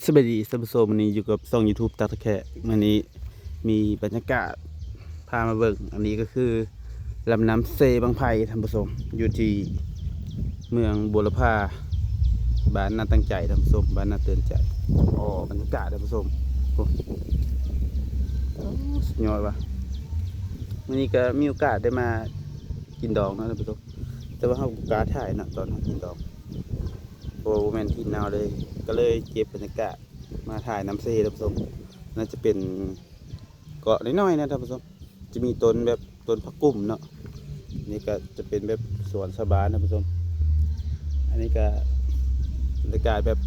สวัสดีท่านผู้ชมวันนี้อยู่กับช่อง YouTube ตาตะแคะวันนี้มีบรรยากาศพามาเบิ่งอันนี้ก็คือลำน้ำเซบางไผ่ท่านผู้ชมอยู่ที่เมืองบุรพาบ้านน่าตั้งใจท่านผู้ชมบ้านน่าเตือนใจอ๋อบรรยากาศท่านผู้ชมโอ้สุดยอดว่ะวันนี้ก็มีโอกาสได้มากินดองนะท่านผู้ชมแต่ว่าเขากล้าถ่ายนะตอนเขากินดองโอ้แมนที่นาวเลยก็เลยเก็บบรรยากาศมาถ่ายน้ำเซท่านผู้ชมน่าจะเป็นเกาะน้อยๆนะท่านผู้ชมจะมีต้นแบบต้นผักกุ้มเนาะนี่ก็จะเป็นแบบสวนสบานท่านผู้ชมอันนี้ก็บรรยากาศแบบ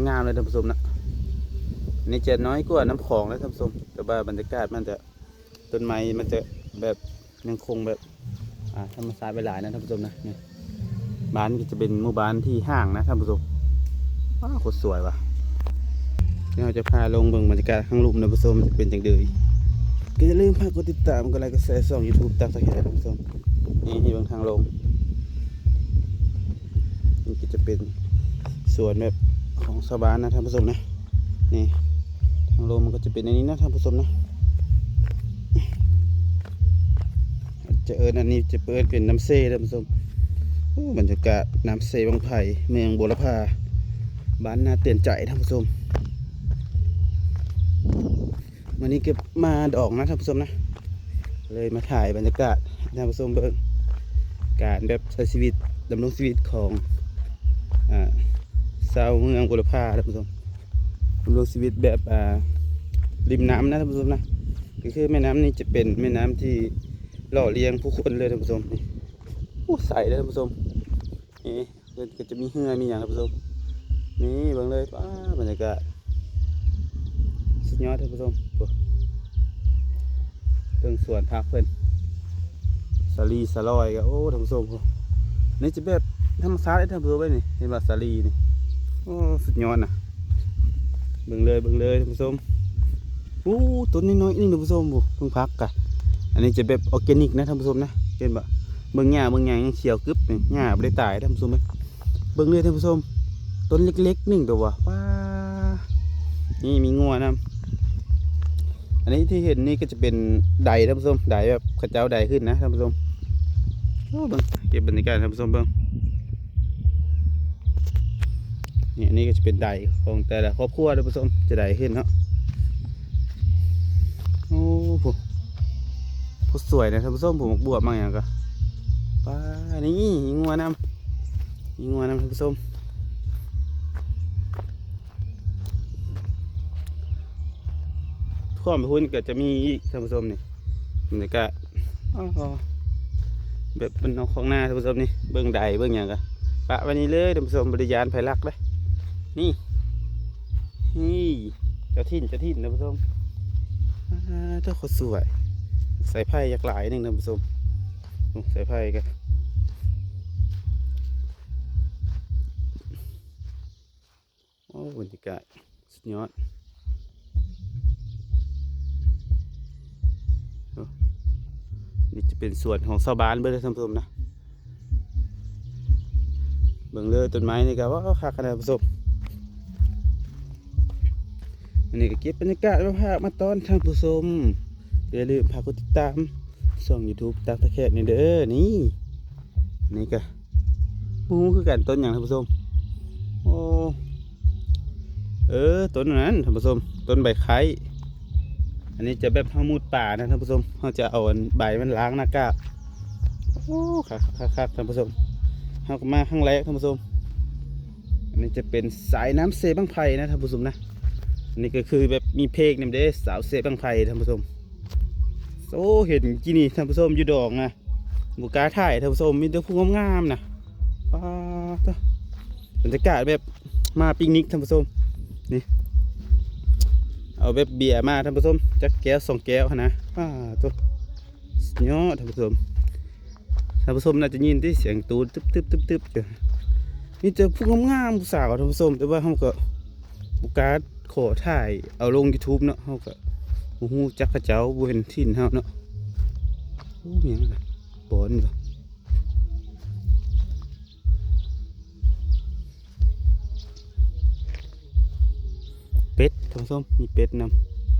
งามเลยท่านผู้ชมนะนี่จะน้อยกว่าน้ำคลองแล้วท่านผู้ชมแต่ว่าบรรยากาศมันจะต้นไม้มันจะแบบยังคงแบบธรรมชาติไปหลายนะท่านผู้ชมนะนี่บ้านก็จะเป็นหมู่บ้านที่ห่างนะท่านผู้ชมว้าวโคตรสวยว่ะนี่เราจะพาลงเบิ่งบรรยากาศข้างลุ่มท่านผู้ชมจะเป็นจังเดยก็อย่าลืมฝากกดติดตามกดไลค์กดแชร์ช่อง YouTube ตามสักแค่ท่านผู้ชมนี่บางทางลงนี่ก็จะเป็นสวนแบบของชาวบ้านนะท่านผู้ชมนะนี่ทางลงมันก็จะเป็นในนี้นะท่านผู้ชมนะจะอันนี้จะเปิดเป็นน้ำเซ่ท่านผู้ชมบรรยากาศน้ำเซ่บางไผ่เมืองบุรพาบ้านนาเตือนใจท่านผู้ชมวันนี้เก็บมาดอกนะท่านผู้ชมนะเลยมาถ่ายบรรยากาศท่านผู้ชมเบิ่งการแบบใช้ชีวิตดำรงชีวิตของชาวเมืองบุรพาท่านผู้ชมดำรงชีวิตแบบริมน้ำนะท่านผู้ชมนะก็คือแม่น้ำนี้จะเป็นแม่น้ำที่หล่อเลี้ยงผู้คนเลยท่านผู้ชมนี่ใสเลยท่านผู้ชมนี่ก็จะมีเหือมีอย่างท่านผู้ชมนี่เบิ่งเลยบรรยากาศสุดยอดท่านผู้ชมเพิ่งสวนพักเพิ่นสาลีสาลอยก็โอ้ท่านผู้ชมนี่จะแบบธรรมชาติท่านผู้ชมนี่เห็นว่าสาลีนี่โอ้สุดยอดนะเบิ่งเลยท่านผู้ชมต้นน้อยๆนี่ท่านผู้ชมเพิ่งพักกะอันนี้จะแบบออร์แกนิกนะท่านผู้ชมนะเห็นปะเบิ่งหญ้ายังเขียวกึบนี่หญ้าไม่ได้ตายท่านผู้ชมไหมเบิ่งเลยท่านผู้ชมต้นเล็กๆหนึ่งตัวว้านี่มีงัวนะอันนี้ที่เห็นนี่ก็จะเป็นไดท่านผู้ชมไดแบบข้าเจ้าไดขึ้นนะท่านผู้ชมเบิ่งเก็บบรรยากาศท่านผู้ชมเบิ่งนี่อันนี้ก็จะเป็นไดของแต่ละครอบครัวท่านผู้ชมจะไดขึ้นเนาะโอ้โหสวยนะท่านผู้ชมผมบวบมาอย่างก็ป้านี่งัวน้ำท่านผู้ชมข้อมพุ่นก็จะมีท่านผู้ชมนี่บรรยากาศแบบเป็นนอกของหน้าท่านผู้ชมนี่เบื้องใดเบื้องอย่างก็ปะวันนี้เลยท่านผู้ชมบริยานไผ่ลักเลยนี่เจ้าถิ่นท่านผู้ชมเจ้าคนสวยใส่ไผ่ยักหลายหนึ่งท่านผู้ชมใส่ไผ่กันโอ้บรรยากาศสุดยอดนี่จะเป็นส่วนของชาวบ้านเบื้องท่านผู้ชมนะเบื้องเลยต้นไม้นี่ก็ว่าคักขนาดท่านผู้ชมอันนี้ก็เก็บบรรยากาศมาตอนท่านผู้ชมอย่าลืมฝากกดติดตามช่อง YouTube ตาตะแคะนี่เด้อนี่ก็คือการต้นอย่างท่านผู้ชมต้นนั้นท่านผู้ชมต้นใบไข่อันนี้จะแบบห้ามุดป่านะท่านผู้ชมเขาจะเอาใบมันล้างหน้ากากครับท่านผู้ชมเขามาข้างแรกท่านผู้ชมอันนี้จะเป็นสายน้ำเซบังไผ่นะท่านผู้ชมนะอันนี้ก็คือแบบมีเพลงนี่เด้สาวเซบังไผ่ท่านผู้ชมเห็นกี่นี่ท่านผู้ชมอยู่ดอกนะบุกาถ่ายท่านผู้ชมมีแต่ผู้งามๆนะบรรยากาศแบบมาปิกนิกท่านผู้ชมนี่เอาแบบเบียร์มาท่านผู้ชมจักแก้ว2 แก้วนะตัวเนาะท่านผู้ชมน่าจะยินที่เสียงตูดตึบจ้ะนี่เจอผู้งามผู้สาวท่านผู้ชมแต่ว่าเขาก็บุกาขอถ่ายเอาลง YouTube เนาะเขาก็หูจักกระเจ้าบนถิ่นเฮาเนาะมีอะไรบอลบ่ เป็ดท่านผู้ชมมีเป็ดน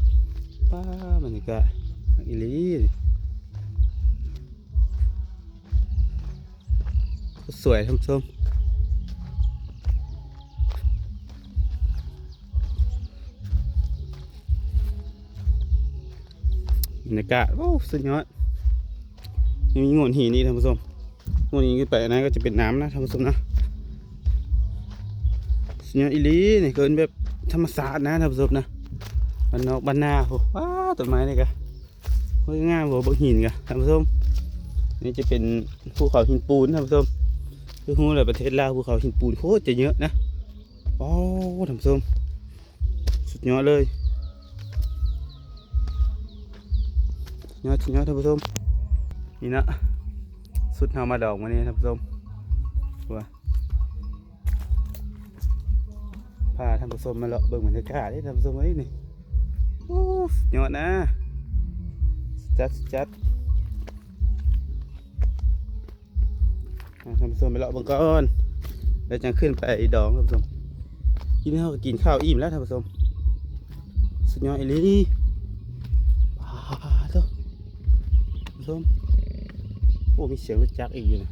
ำป้าบรรยากาศอีหลีสวยท่านผู้ชมบรรยากาศโอ้สุดยอดยังมีโงนหินนี่ท่านผู้ชมโงนหินขึ้นไปนะก็จะเป็นน้ำนะท่านผู้ชมนะสุดยอดอีหลีนี่เกินแบบธรรมศาสตร์นะท่านผู้ชมนะบ้านนอกบ้านนาโหว้าต้นไม้นี่กะโอ้ยงามหัวบางหินกะท่านผู้ชมนี่จะเป็นภูเขาหินปูนท่านผู้ชมคือหูเลยประเทศลาวภูเขาหินปูนโคตรจะเยอะนะโอ้ท่านผู้ชมสุดยอดเลยยอดท่านผู้ชมนี่นะสุดเฮามาดอกมานี่ท่านผู้ชมว่าพาท่านผู้ชมมาเลาะเบิ่งบรรยากาศที่ท่านผู้ชมไว้นี่โอ้ยอดนะจัดท่านผู้ชมไปเลาะเบิ่งก่อนแล้วจะขึ้นไปดองท่านผู้ชมกินข้าวก็กินข้าวอิ่มแล้วท่านผู้ชมสุดยอดอีหลีท่านผู้ชมโอ้มีเสียงรถจักรอีกอยู่นะ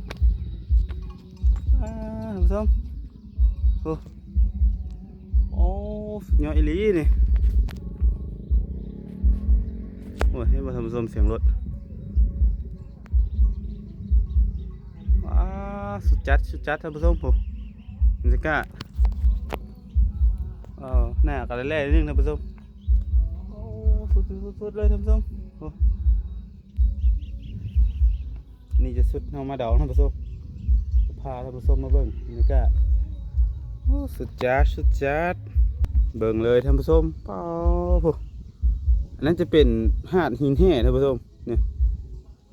ท่านผู้ชมโอ้สุดยอดอีหลีนี่โอ้ยให้มาท่านผู้ชมเสียงรถว้าสุดจัดท่านผู้ชมโอ้บรรยากาศหน้ากันแร่ๆนิดนึงท่านผู้ชมโอ้สุดเลยท่านผู้ชมโอ้นี่จะสุดเอามาดอกท่านผู้ชมพาท่านผู้ชมมาเบิ่งบรรยากาศโอ้สุดจัดเบิ่งเลยท่านผู้ชมเปล่าอันนั้นจะเป็นหาดหินแห่ท่านผู้ชมเนี่ย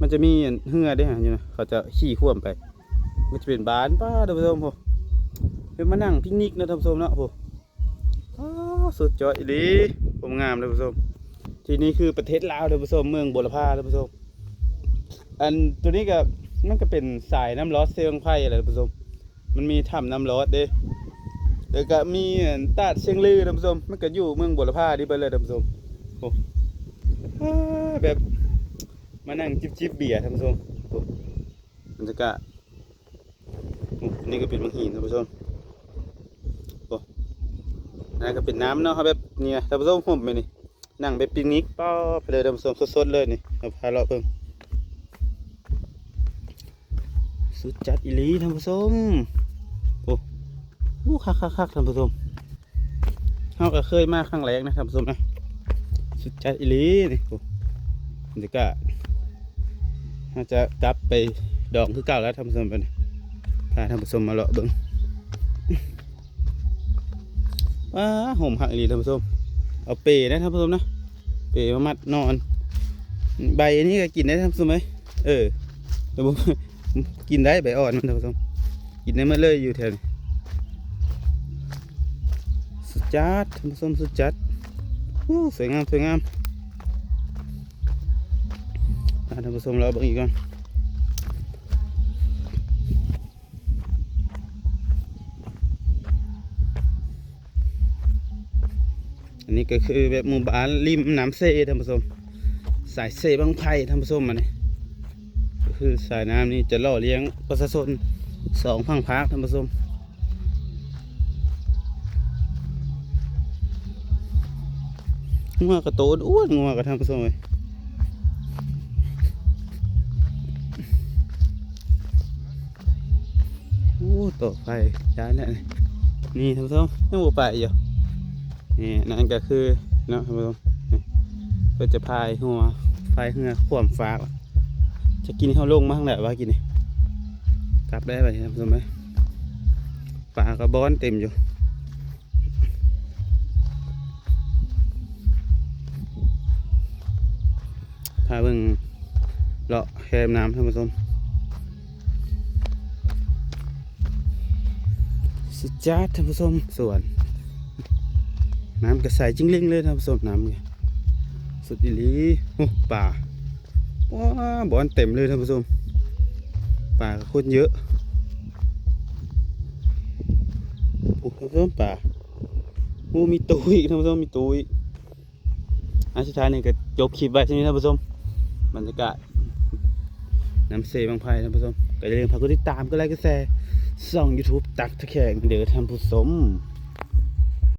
มันจะมีเหือได้ฮะอยู่นะเขาจะขี่ข่วมไปมันจะเป็นบ้านป้าท่านผู้ชมโหเป็นมานั่งพิกนิกนะท่านผู้ชมเนาะโหสุดยอดอีหลีผมงามท่านผู้ชมที่นี่คือประเทศลาวท่านผู้ชมเมืองบุรพาท่านผู้ชมอันตัวนี้ก็มันก็เป็นสายน้ำร้อนเซียงไผ่อะไรท่านผู้ชมมันมีถ้ำน้ำร้อนเด้แล้วก็มีตาดเชียงลือท่านผู้ชมมันก็อยู่เมืองบุรพาดีไปเลยท่านผู้ชมโอ้แบบมานั่งจิบเบียร์ท่านผู้ชมโอ้บรรยากาศนี่ก็เป็นบางหินท่านผู้ชมโอ้นั่นก็เป็นน้ำเนาะครับแบบนี่ท่านผู้ชมผมไปนี่นั่งแบบปิกนิกป้าไปเลยท่านผู้ชมสดๆเลยนี่เอาพาเราเพิ่มสุดจัดอีหลีท่านผู้ชมโอ้คักท่านผู้ชมเราก็เคยมาครั้งแรกนะท่านผู้ชมนะสุดจัดอีหลีนี่โอ้บรรยากาศเราจะกลับไปดองคือเก่าแล้วท่านผู้ชมไปนี่พาท่านผู้ชมมาเลาะเบิ่งว้าห่มหักอีหลีท่านผู้ชมเอาเปนะท่านผู้ชมนะเปมามัดนอนใบนี้ก็กินได้ท่านผู้ชมไหมแต่ผมกินได้ใบอ่อนมันท่านผู้ชมกินได้เมื่อเลยอยู่แถวนี้สุดจัดท่านผู้ชมสุดจัดสวยงามท่านผู้ชมเราเบิ่งอีกก่อนอันนี้ก็คือแบบหมู่บ้านริมน้ำเซท่านผู้ชมสายเซบางไผ่ท่านผู้ชมมาเนี่ยก็คือสายน้ำนี้จะล่อเลี้ยงประชาชน2 ฝั่งภาคท่านผู้ชมงัวกระโตนอ้วนงัวกระท่านผู้ชมเลยต่อไปย้ายแล้วนี่ท่านผู้ชมยังบ่ไปอยู่นี่นั่นก็คือเนาะท่านผู้ชมเพื่อจะพายหัวพายเรือขวมฟ้าจะกินข้าวลงมาข้างไหนวะกินนี่กลับได้ไหมท่านผู้ชมไหมปลากระบอนเต็มอยู่พาเบิ่งเลาะแคมน้ำท่านผู้ชมสุดจัดท่านผู้ชมสวนน้ำกระใสจิ้งเล่งเลยท่านผู้ชมน้ำเนี่ยสุดอีหลีป่าว้าบอนเต็มเลยท่านผู้ชมป่าโคตรเยอะท่านผู้ชมป่า โอ้มีตู้อีกท่านผู้ชมมีตู้อีกอันสุดท้ายนี่ก็จบคลิปไว้ที่นี้ท่านผู้ชมบรรยากาศน้ำเสบางไผ่ท่านผู้ชมก็อย่าลืมฝากกดติดตามก็ไลค์ก็แชร์ช่อง YouTube ตักตะแคงเด้อท่านผู้ชม